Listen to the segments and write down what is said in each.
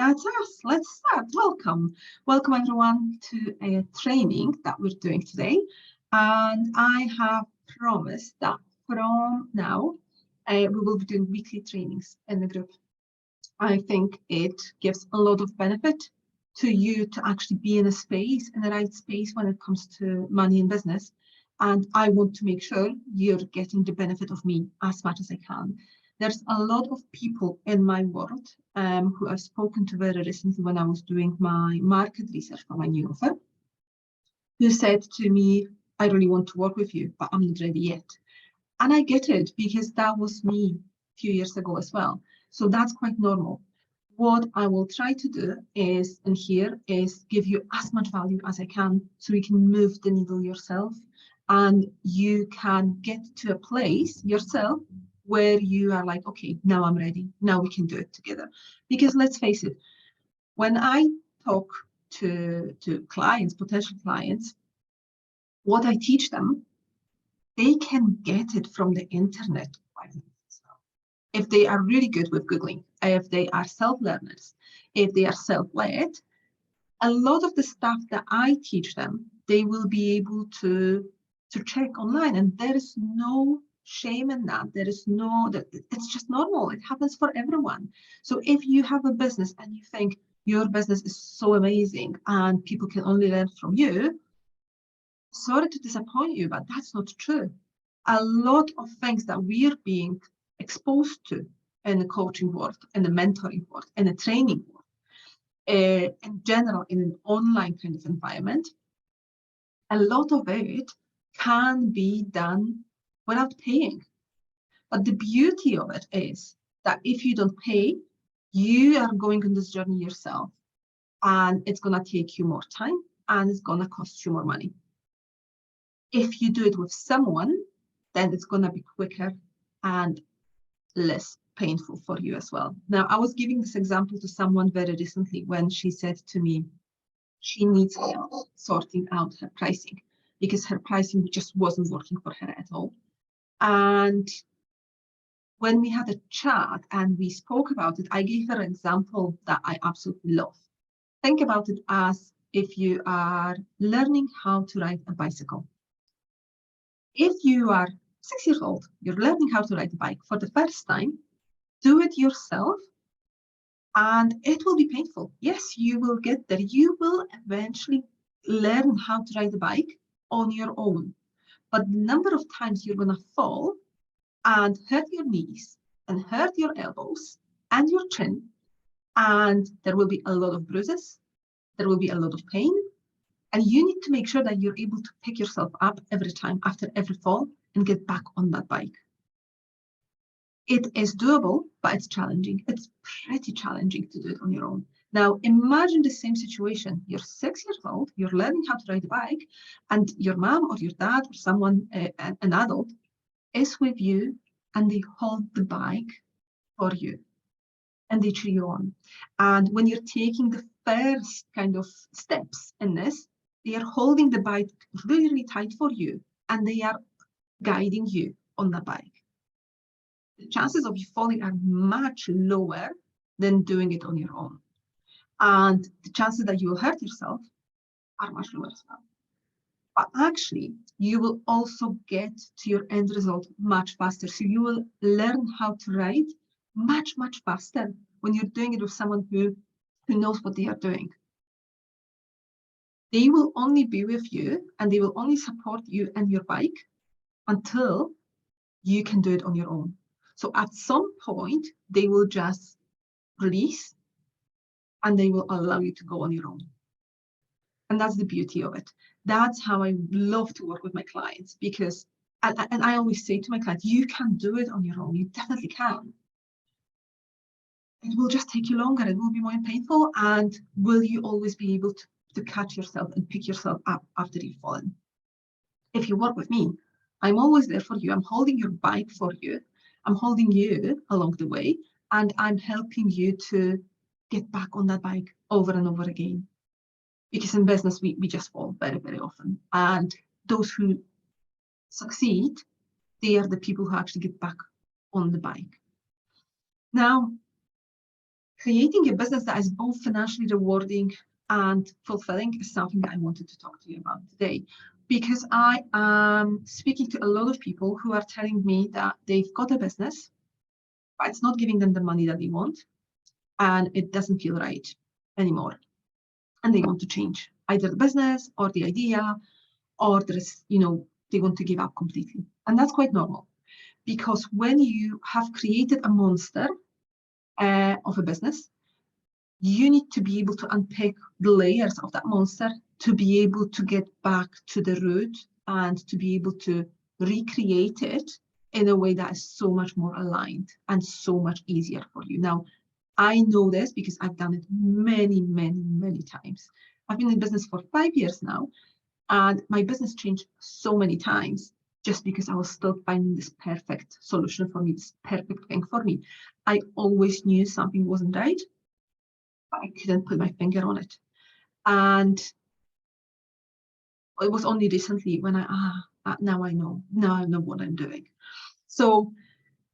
That's us. Let's start. Welcome. Welcome everyone to a training that we're doing today. And I have promised that from now, we will be doing weekly trainings in the group. I think it gives a lot of benefit to you to actually be in a space, in the right space when it comes to money and business. And I want to make sure you're getting the benefit of me as much as I can. There's a lot of people in my world who I've spoken to very recently when I was doing my market research for my new offer, who said to me, I really want to work with you, but I'm not ready yet. And I get it, because that was me a few years ago as well. So that's quite normal. What I will try to do is, in here, is give you as much value as I can so you can move the needle yourself and you can get to a place yourself where you are like, okay, now I'm ready. Now we can do it together. Because let's face it, when I talk to clients, potential clients, what I teach them, they can get it from the internet. If they are really good with Googling, if they are self-learners, if they are self-led, a lot of the stuff that I teach them, they will be able to check online. And there is no shame in that. There is no, it's just normal. It happens for everyone. So if you have a business and you think your business is so amazing and people can only learn from you, sorry to disappoint you, but that's not true. A lot of things that we're being exposed to in the coaching world, in the mentoring world, in the training world, in general, in an online kind of environment, a lot of it can be done without paying. But the beauty of it is that if you don't pay, you are going on this journey yourself, and it's going to take you more time and it's going to cost you more money. If you do it with someone, then it's going to be quicker and less painful for you as well. Now, I was giving this example to someone very recently when she said to me she needs help sorting out her pricing because her pricing just wasn't working for her at all. And when we had a chat and we spoke about it, I gave her an example that I absolutely love. Think about it as if you are learning how to ride a bicycle. If you are 6 years old, you're learning how to ride a bike for the first time, do it yourself, and it will be painful. Yes, you will get there. You will eventually learn how to ride a bike on your own. But the number of times you're going to fall and hurt your knees and hurt your elbows and your chin, and there will be a lot of bruises, there will be a lot of pain, and you need to make sure that you're able to pick yourself up every time after every fall and get back on that bike. It is doable, but it's challenging. It's pretty challenging to do it on your own. Now, imagine the same situation. You're 6 years old, you're learning how to ride a bike, and your mom or your dad or someone, an adult, is with you, and they hold the bike for you, and they cheer you on. And when you're taking the first kind of steps in this, they are holding the bike really, really tight for you, and they are guiding you on the bike. The chances of you falling are much lower than doing it on your own. And the chances that you will hurt yourself are much lower as well. But actually, you will also get to your end result much faster. So you will learn how to ride much, much faster when you're doing it with someone who knows what they are doing. They will only be with you and they will only support you and your bike until you can do it on your own. So at some point, they will just release and they will allow you to go on your own. And that's the beauty of it. That's how I love to work with my clients, because, and I always say to my clients, you can do it on your own. You definitely can. It will just take you longer. It will be more painful. And will you always be able to catch yourself and pick yourself up after you've fallen? If you work with me, I'm always there for you. I'm holding your bike for you. I'm holding you along the way, and I'm helping you to get back on that bike over and over again. Because in business, we just fall very, very often. And those who succeed, they are the people who actually get back on the bike. Now, creating a business that is both financially rewarding and fulfilling is something that I wanted to talk to you about today, because I am speaking to a lot of people who are telling me that they've got a business, but it's not giving them the money that they want, and it doesn't feel right anymore. And they want to change either the business or the idea, or there's, they want to give up completely. And that's quite normal, because when you have created a monster of a business, you need to be able to unpick the layers of that monster to be able to get back to the root and to be able to recreate it in a way that is so much more aligned and so much easier for you. Now, I know this because I've done it many, many, many times. I've been in business for 5 years now, and my business changed so many times just because I was still finding this perfect solution for me, this perfect thing for me. I always knew something wasn't right, but I couldn't put my finger on it. And it was only recently when now I know what I'm doing. So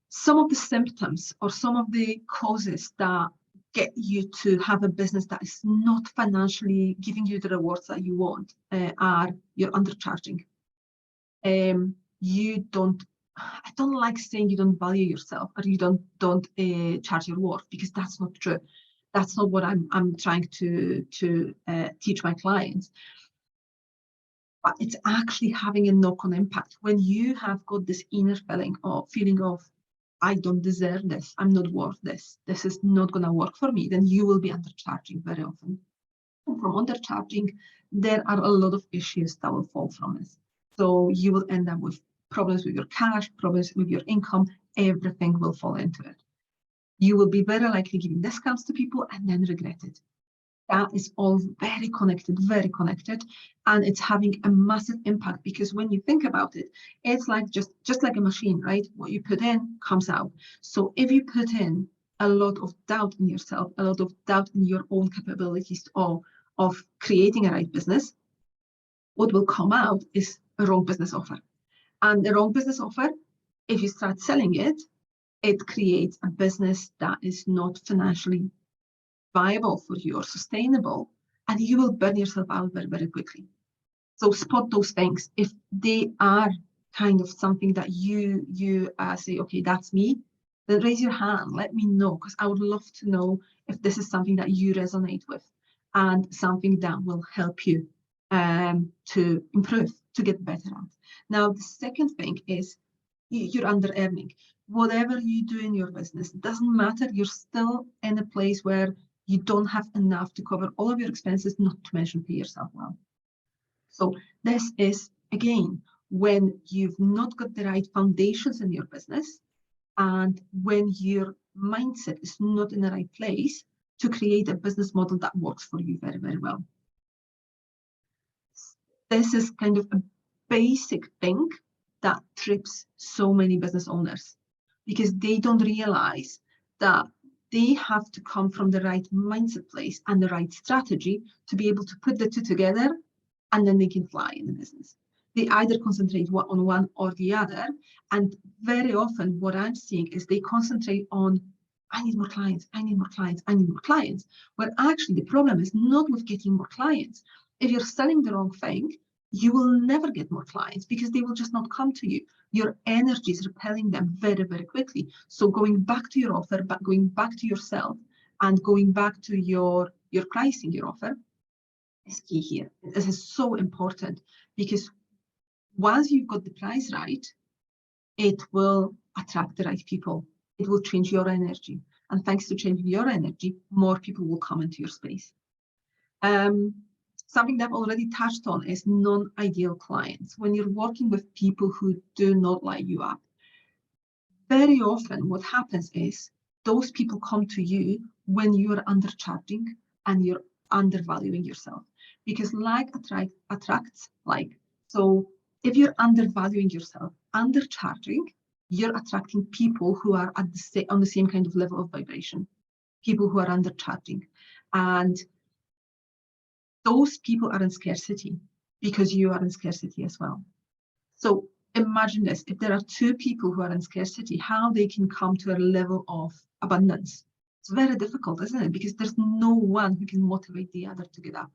some of the symptoms or some of the causes that get you to have a business that is not financially giving you the rewards that you want are you're undercharging. I don't like saying you don't value yourself or you don't charge your worth, because that's not true. That's not what I'm trying to teach my clients. But it's actually having a knock-on impact when you have got this inner feeling of I don't deserve this, I'm not worth this, this is not going to work for me, then you will be undercharging very often. And from undercharging, there are a lot of issues that will fall from it. So you will end up with problems with your cash, problems with your income, everything will fall into it. You will be very likely giving discounts to people and then regret it. That is all very connected, and it's having a massive impact, because when you think about it, it's like just like a machine, right? What you put in comes out. So if you put in a lot of doubt in yourself, a lot of doubt in your own capabilities of creating a right business, what will come out is a wrong business offer. And the wrong business offer, if you start selling it, it creates a business that is not financially viable for you or sustainable, and you will burn yourself out very, very quickly. So spot those things. If they are kind of something that you say, okay, that's me, then raise your hand, let me know, because I would love to know if this is something that you resonate with and something that will help you to improve, to get better at. Now, the second thing is you're under earning. Whatever you do in your business, it doesn't matter, you're still in a place where you don't have enough to cover all of your expenses, not to mention pay yourself well. So this is, again, when you've not got the right foundations in your business, and when your mindset is not in the right place to create a business model that works for you very, very well. This is kind of a basic thing that trips so many business owners, because they don't realize that they have to come from the right mindset place and the right strategy to be able to put the two together, and then they can fly in the business. They either concentrate on one or the other, and very often what I'm seeing is they concentrate on, I need more clients, I need more clients, I need more clients, where actually the problem is not with getting more clients. If you're selling the wrong thing, you will never get more clients, because they will just not come to you. Your energy is repelling them very, very quickly. So going back to your offer, but going back to yourself and going back to your pricing, your offer is key here. This is so important, because once you've got the price right, it will attract the right people. It will change your energy. And thanks to changing your energy, more people will come into your space. Something that I've already touched on is non-ideal clients. When you're working with people who do not light you up, very often what happens is those people come to you when you are undercharging and you're undervaluing yourself, because like attracts like. So if you're undervaluing yourself, undercharging, you're attracting people who are at on the same kind of level of vibration, people who are undercharging. And those people are in scarcity because you are in scarcity as well. So imagine this, if there are two people who are in scarcity, how they can come to a level of abundance. It's very difficult, isn't it? Because there's no one who can motivate the other to get up.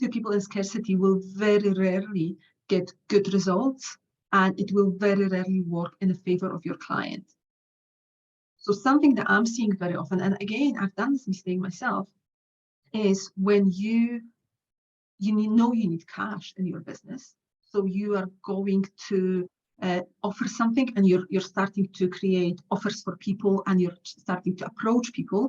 Two people in scarcity will very rarely get good results, and it will very rarely work in the favor of your client. So something that I'm seeing very often, and again, I've done this mistake myself, is when you need cash in your business. So you are going to offer something, and you're starting to create offers for people, and you're starting to approach people,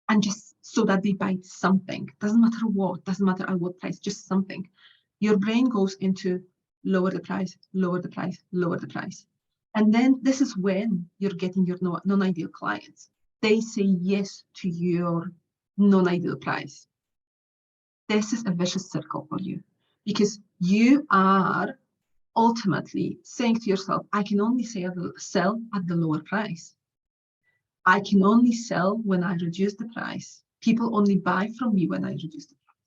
and just so that they buy something. Doesn't matter what, doesn't matter at what price, just something. Your brain goes into lower the price, lower the price, lower the price. And then this is when you're getting your non-ideal clients. They say yes to your non-ideal price. This is a vicious circle for you, because you are ultimately saying to yourself, I can only sell at the lower price. I can only sell when I reduce the price. People only buy from me when I reduce the price.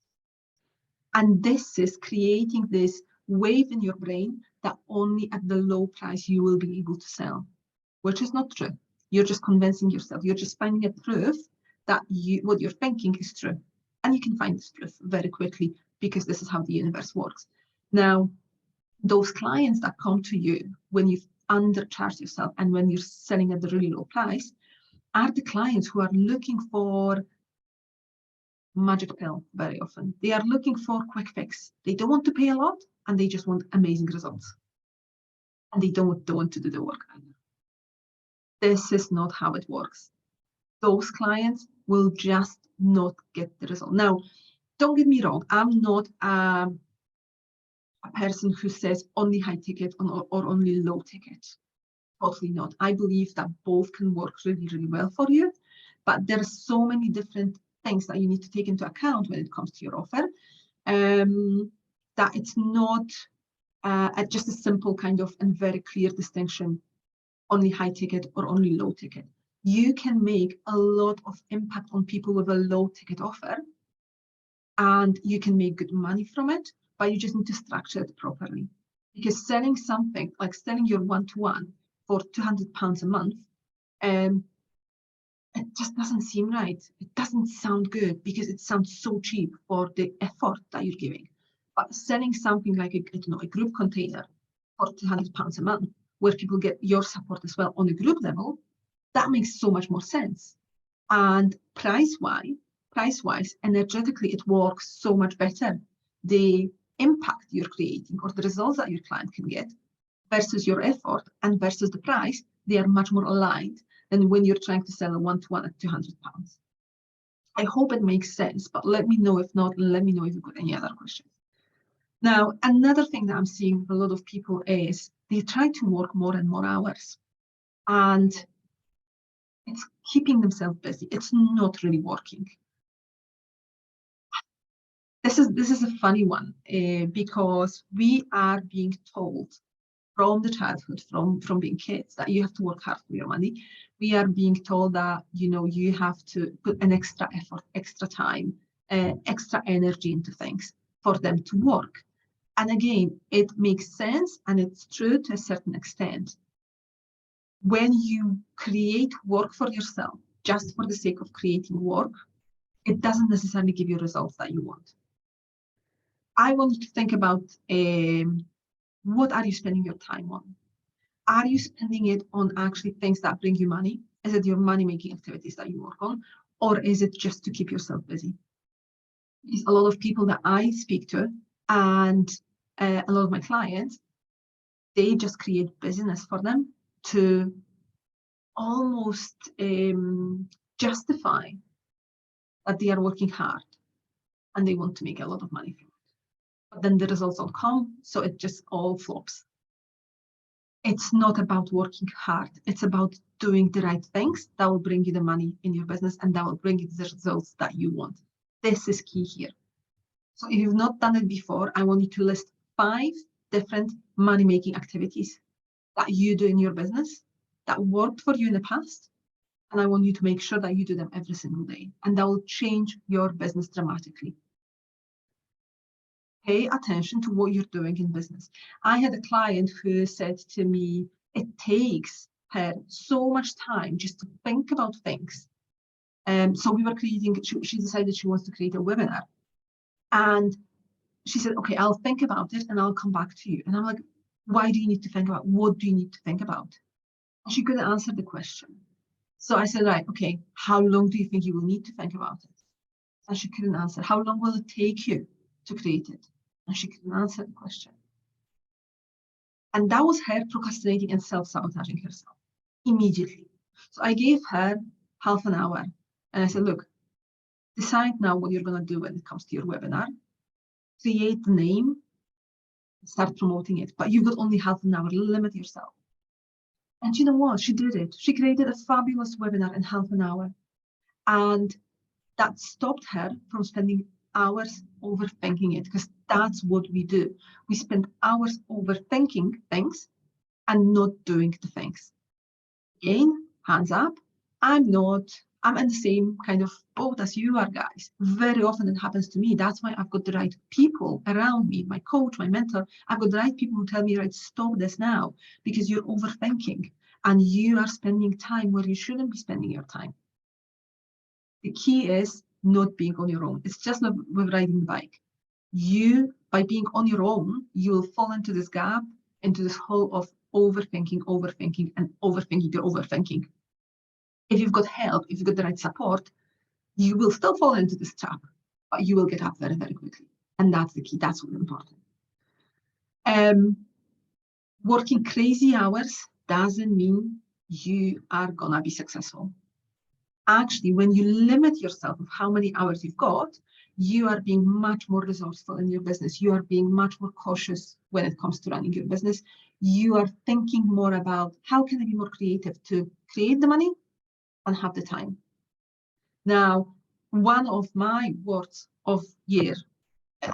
And this is creating this wave in your brain that only at the low price you will be able to sell, which is not true. You're just convincing yourself. You're just finding a proof that what you're thinking is true. And you can find this proof very quickly, because this is how the universe works. Now, those clients that come to you when you've undercharged yourself and when you're selling at the really low price are the clients who are looking for magic pill very often. They are looking for quick fix. They don't want to pay a lot, and they just want amazing results. And they don't want to do the work either. This is not how it works. Those clients will just not get the result. Now, don't get me wrong, I'm not a person who says only high ticket or only low ticket. Totally not. I believe that both can work really, really well for you, but there are so many different things that you need to take into account when it comes to your offer, that it's not just a simple kind of and very clear distinction, only high ticket or only low ticket. You can make a lot of impact on people with a low ticket offer, and you can make good money from it, but you just need to structure it properly. Because selling something like selling your one-to-one for £200 a month, it just doesn't seem right. It doesn't sound good, because it sounds so cheap for the effort that you're giving. But selling something like a group container for £200 a month, where people get your support as well on a group level, that makes so much more sense. And price-wise, energetically, it works so much better. The impact you're creating, or the results that your client can get, versus your effort and versus the price, they are much more aligned than when you're trying to sell a one-to-one at £200. I hope it makes sense, but let me know if not, let me know if you've got any other questions. Now, another thing that I'm seeing with a lot of people is they try to work more and more hours, and it's keeping themselves busy. It's not really working. This is a funny one, because we are being told from the childhood, from being kids, that you have to work hard for your money. We are being told that you have to put an extra effort, extra time, extra energy into things for them to work. And again, it makes sense, and it's true to a certain extent. When you create work for yourself just for the sake of creating work, it doesn't necessarily give you results that you want. I want you to think about what are you spending your time on? Are you spending it on actually things that bring you money? Is it your money-making activities that you work on? Or is it just to keep yourself busy? Because a lot of people that I speak to, and a lot of my clients, they just create business for them to almost justify that they are working hard and they want to make a lot of money from it. But then the results don't come, so it just all flops. It's not about working hard. It's about doing the right things that will bring you the money in your business, and that will bring you the results that you want. This is key here. So if you've not done it before, I want you to list 5 different money-making activities that you do in your business that worked for you in the past. And I want you to make sure that you do them every single day, and that will change your business dramatically. Pay attention to what you're doing in business. I had a client who said to me, it takes her so much time just to think about things. So we were creating, she decided she wants to create a webinar. And she said, okay, I'll think about it and I'll come back to you. And I'm like, why do you need to think about? What do you need to think about? And she couldn't answer the question. So I said, right, okay, how long do you think you will need to think about it? And she couldn't answer. How long will it take you to create it? And she couldn't answer the question. And that was her procrastinating and self-sabotaging herself immediately. So I gave her half an hour and I said, look, decide now what you're going to do when it comes to your webinar. Create the name, start promoting it, but you've got only half an hour, limit yourself. And you know what? She did it. She created a fabulous webinar in half an hour. And that stopped her from spending hours overthinking it, because that's what we do. We spend hours overthinking things and not doing the things. Again, hands up. I'm in the same kind of boat as you are, guys. Very often it happens to me. That's why I've got the right people around me, my coach, my mentor. I've got the right people who tell me, right, stop this now, because you're overthinking and you are spending time where you shouldn't be spending your time. The key is not being on your own. It's just like with riding the bike. By being on your own, you will fall into this gap, into this hole of overthinking, and overthinking your overthinking. If you've got help, if you've got the right support, you will still fall into this trap, but you will get up very, very quickly. And that's the key. That's what's important. Working crazy hours doesn't mean you are gonna be successful. Actually, when you limit yourself of how many hours you've got, you are being much more resourceful in your business. You are being much more cautious when it comes to running your business. You are thinking more about how can I be more creative to create the money and have the time. Now, one of my words of year,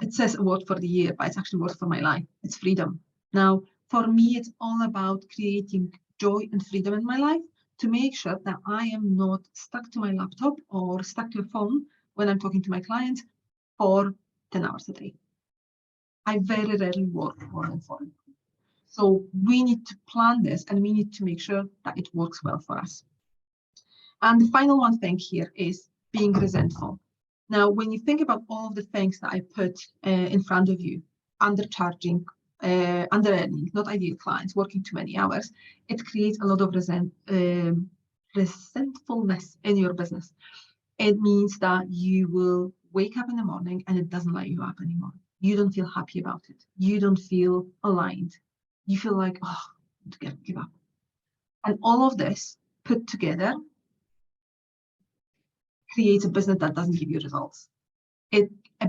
it says a word for the year, but it's actually a word for my life. It's freedom. Now, for me, it's all about creating joy and freedom in my life, to make sure that I am not stuck to my laptop or stuck to a phone when I'm talking to my clients for 10 hours a day. I very rarely work more than 4 hours. So we need to plan this and we need to make sure that it works well for us. And the final one thing here is being resentful. Now, when you think about all of the things that I put in front of you, undercharging, under-earning, not ideal clients, working too many hours, it creates a lot of resentfulness in your business. It means that you will wake up in the morning and it doesn't light you up anymore. You don't feel happy about it. You don't feel aligned. You feel like, oh, I have to give up. And all of this put together creates a business that doesn't give you results. A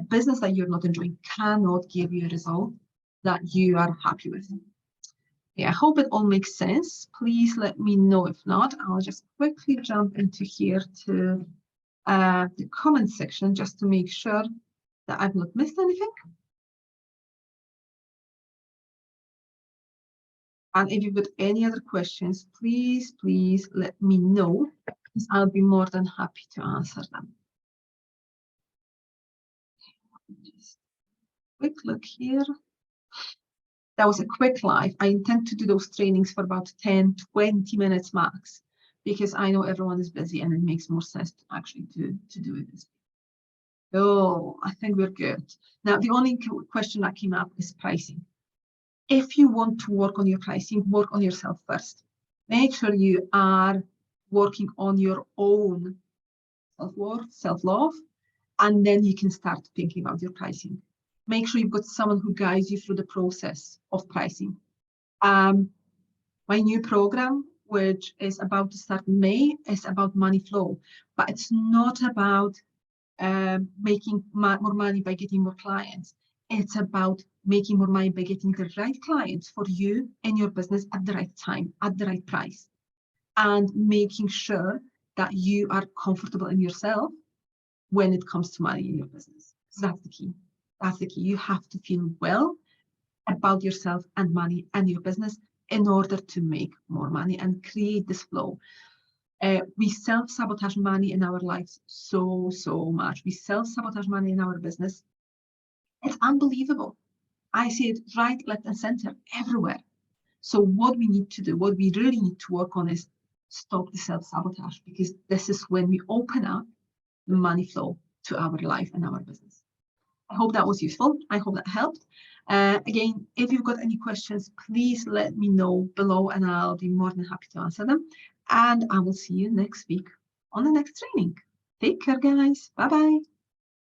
business that you're not enjoying cannot give you a result that you are happy with. Yeah, I hope it all makes sense. Please let me know if not. I'll just quickly jump into here to the comment section just to make sure that I've not missed anything. And if you've got any other questions, please let me know, because I'll be more than happy to answer them. Just quick look here. That was a quick live. I intend to do those trainings for about 10, 20 minutes max, because I know everyone is busy and it makes more sense to actually to do it this way. Oh, I think we're good. Now, the only question that came up is pricing. If you want to work on your pricing, work on yourself first. Make sure you are working on your own self-worth, self-love, and then you can start thinking about your pricing. Make sure you've got someone who guides you through the process of pricing. My new program, which is about to start in May, is about money flow, but it's not about making more money by getting more clients. It's about making more money by getting the right clients for you and your business at the right time, at the right price, and making sure that you are comfortable in yourself when it comes to money in your business. So that's the key. That's the key. You have to feel well about yourself and money and your business in order to make more money and create this flow. We self-sabotage money in our lives so much. We self-sabotage money in our business. It's unbelievable. I see it right, left, and center everywhere. So what we need to do, what we really need to work on is stop the self-sabotage, because this is when we open up the money flow to our life and our business. I hope that was useful. I hope that helped. Again, if you've got any questions, please let me know below and I'll be more than happy to answer them. And I will see you next week on the next training. Take care, guys. Bye-bye.